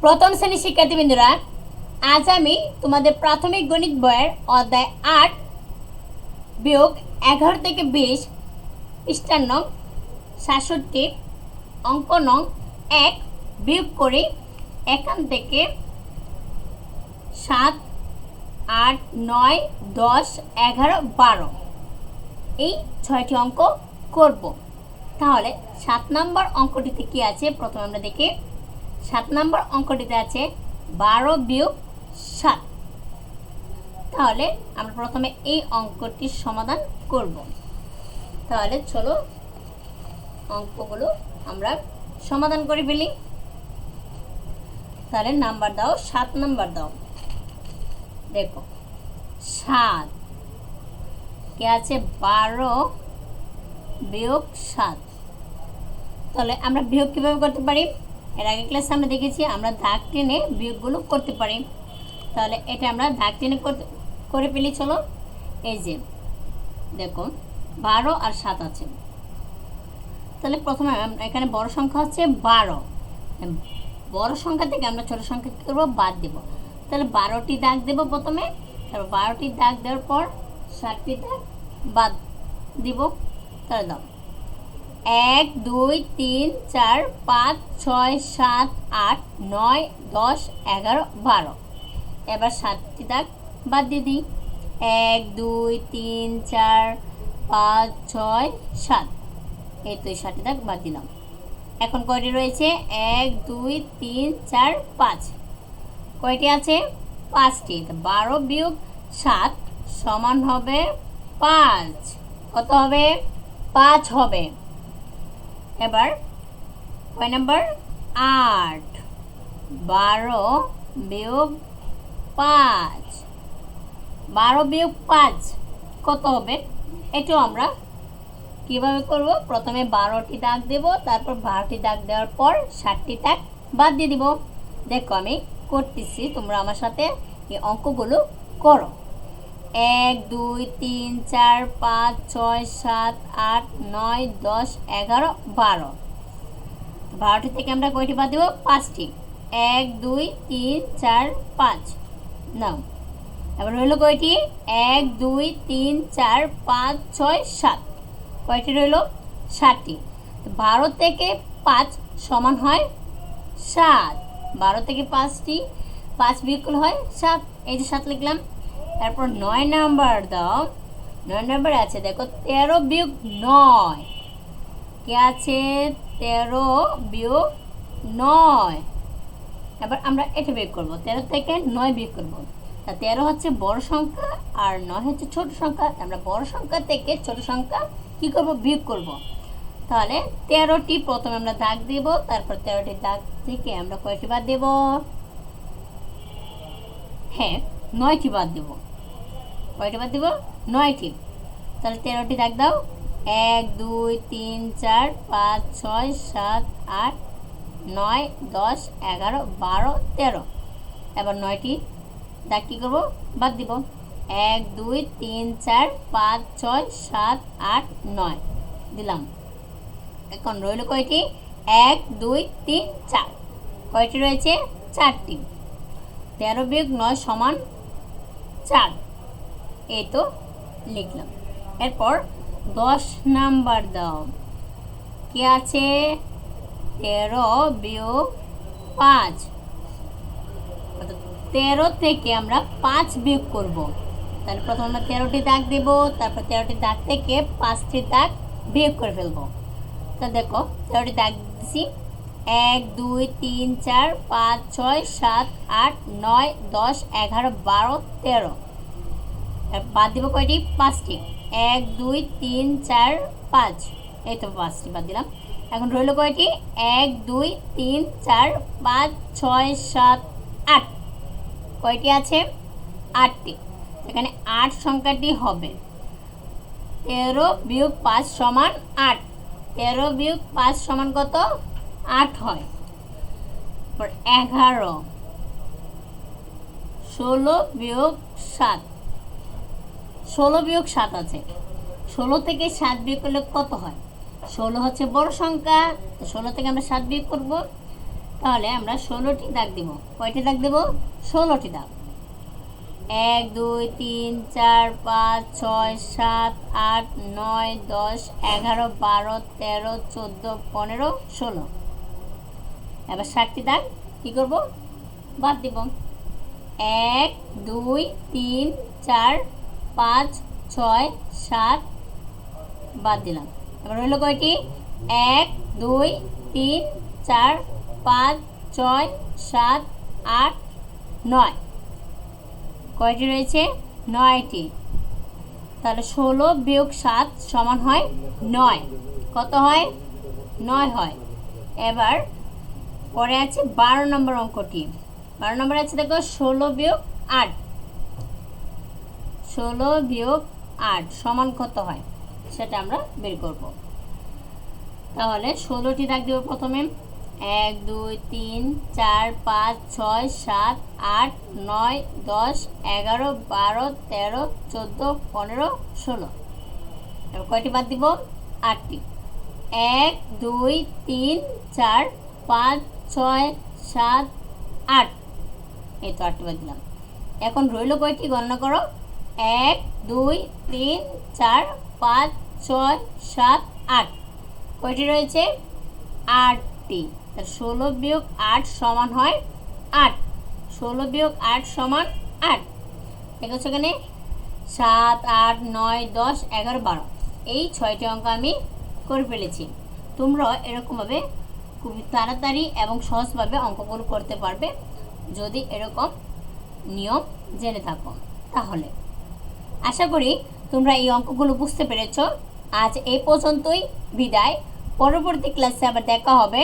প্রথম শ্রেণীর শিক্ষার্থীবৃন্দরা, আজ আমি তোমাদের প্রাথমিক গণিত বইয়ের অধ্যায় ৮ বিয়োগ 11 থেকে 20 পৃষ্ঠা নং ৬৭ অঙ্ক নং ১ বিয়োগ করে এখান থেকে ৭, ৮, ৯, ১০, ১১, ১২ এই ৬টি অঙ্ক করব। তাহলে ৭ নম্বর অঙ্কটিতে কি আছে প্রথমে আমরা দেখি। ৭ নম্বর অঙ্কটিতে আছে ১২ বিয়োগ ৭। তাহলে আমরা প্রথমে এই অঙ্কটির সমাধান করব। তাহলে চলো অঙ্কগুলো আমরা সমাধান করে ফেলি। তাহলে নাম্বার দাও, ৭ নাম্বার দাও। দেখো ৭ কি আছে, ১২ বিয়োগ ৭। তাহলে আমরা বিয়োগ কীভাবে করতে পারি? এর আগে ক্লাসে আমরা দেখেছি আমরা দাগ টেনে বিয়োগগুলো করতে পারি। তাহলে এটা আমরা দাগ টেনে করে ফেলি। চলো, এই যে দেখো ১২ আর ৭ আছে। তাহলে প্রথমে এখানে বড় সংখ্যা হচ্ছে ১২। বড় সংখ্যা থেকে আমরা ছোট সংখ্যা কী করবো, বাদ দেব। তাহলে ১২টি দাগ দেব প্রথমে, তারপর ১২টি দাগ দেওয়ার পর ৭টি দাগ বাদ দিব। তাহলে দাও ১, ২, ৩, ৪, ৫, ৬, ৭, ৮, ৯, ১০, ১১, ১২। এবার ৭টি দাগ বাদ দিয়ে দিই। ১, ২, ৩, ৪, ৫, ৬, ৭। এই তো ৭টি দাগ বাদ দিলাম। এখন কয়টি রয়েছে? ১, ২, ৩, ৪, ৫। কয়টি আছে? ৫টি। ১২ বিয়োগ ৭ সমান হবে ৫। কত হবে? ৫ হবে। এবার কয় নাম্বার? ৮। ১২ বিয়োগ ৫। ১২ বিয়োগ ৫ কত হবে? এটাও আমরা কীভাবে করব? প্রথমে ১২টি দাগ দেব, তারপর ১২টি দাগ দেওয়ার পর ৭টি দাগ বাদ দিয়ে দিব। দেখো আমি করতেছি, তোমরা আমার সাথে এই অঙ্কগুলো করো। ১, ২, ৩, ৪, ৫, ৬, ৭, ৮, ৯, ১০, ১১, ১২। ১২টি থেকে আমরা কয়টি বাদ দেব? ৫টি। ১, ২, ৩, ৪, ৫। নাও এবার রইল কয়টি? ১, ২, ৩, ৪, ৫, ৬, ৭। কয়টি রইল? ৭টি। ১২ থেকে ৫ সমান হয় ৭। ১২ থেকে ৫টি ৫ বিয়োগ করলে হয় ৭। এই যে ৭ লিখলাম। তারপর ৯ নাম্বার দাও। ৯ নাম্বারে আছে দেখো ১৩ বিয়োগ ৯। কি আছে? ১৩ বিয়োগ ৯। এবার আমরা এটা বিয়োগ করব। ১৩ থেকে ৯ বিয়োগ করব। তা ১৩ হচ্ছে বড় সংখ্যা আর ৯ হচ্ছে ছোট সংখ্যা। আমরা বড় সংখ্যা থেকে ছোট সংখ্যা কী করব? বিয়োগ করব। তাহলে ১৩টি প্রথমে আমরা দাগ দেব, তারপর ১৩টি দাগ থেকে আমরা কয়টি বাদ দেব? হ্যাঁ, ৯টি বাদ দেব। কয়টি বাদ দেব? ৯টি। তাহলে ১৩টি দাগ দাও। ১, ২, ৩, ৪, ৫, ৬, ৭, ৮, ৯, ১০, ১১, ১২, ১৩। এবার ৯টি দাগ কী করবো? বাদ দিব। ১, ২, ৩, ৪, ৫, ৬, ৭, ৮, ৯ দিলাম। এখন রইল কয়টি? ১, ২, ৩, ৪। কয়টি রয়েছে? ৪টি। ১৩ বিয়োগ ৯ সমান ৪। এই তো লিখলাম। এরপর ১০ নাম্বার দাও। কি আছে? ১৩ বিয়োগ ৫। ১৩ থেকে আমরা ৫ বিয়োগ করব। তাহলে প্রথমে আমরা ১৩টি দাগ দেব, তারপর ১৩টি দাগ থেকে ৫টি দাগ বিয়োগ করে ফেলবো। তা দেখো ১৩টি দাগ দিছি। ১, ২, ৩, ৪, ৫, ৬, ৭, ৮, ৯, ১০, ১১, ১২, ১৩। বাদ দিব কয়টি? ৫টি। ১, ২, ৩, ৪, ৫। এই তো ৫টি বাদ দিলাম। এখন রইল কয়টি? ১, ২, ৩, ৪, ৫, ৬, ৭, ৮। কয়টি আছে? ৮টি। এখানে ৮ সংখ্যাটি হবে। ১৩ বিয়োগ ৫ সমান ৮। ১৩ বিয়োগ ৫ সমান কত? ৮ হয়। ১১। ১৬ বিয়োগ ৭। ১৬ বিয়োগ ৭ আছে। ১৬ থেকে ৭ বিয়োগ করলে কত হয়? ১৬ হচ্ছে বড় সংখ্যা, তো ১৬ থেকে আমরা ৭ বিয়োগ করব। তাহলে আমরা 16টি দাগ দিব। কয়টি দাগ দেব? 16টি দাগ। 1 2 3 4 5 6 7 8 9 10 11 12 13 14 15 16। এবার 60টি দাগ কি করব? বাদ দিব। 1 2 3 4 5 6 7 বাদ দিলাম। এবার হলো কয়টি? 1 2 3 4 5 6 7 8 9। কয়টি রয়েছে? 9টি। তাহলে 16 বিয়োগ 7 সমান হয় 9। কত হয়? 9 হয়। এবার পরে আছে 12 নম্বর অঙ্কটি। 12 নম্বর আছে দেখো 16 বিয়োগ 8। 16 বিয়োগ 8 সমান কত হয় সেটা আমরা বের করব। তাহলে 16টি দাগ দেব প্রথমে। 1 2 3 4 5 6 7 8 9 10 11 12 13 14 15 16। এবার কয়টি বাদ দিব? 8টি। 1 2 3 4 5 6 7 8। এই তো 8টি বাদ দিলাম। এখন রইল কয়টি? গণনা করো। 1 2 3 4 5 6 7 8। কয়টি রয়েছে? 8টি। তাহলে 16 বিয়োগ 8 সমান হয় 8। 16 বিয়োগ 8 সমান 8। দেখো সেখানে 7 8 9 10 11 12 এই 6টি অঙ্ক আমি করে ফেলেছি। তোমরা এরকমভাবে খুবই তাড়াতাড়ি এবং সহজভাবে অঙ্কগুলো করতে পারবে যদি এরকম নিয়ম জেনে থাকো। তাহলে আশা করি তোমরা এই অঙ্কগুলো বুঝতে পেরেছো। আজ এই পর্যন্তই। বিদায়। পরবর্তী ক্লাসে আবার দেখা হবে।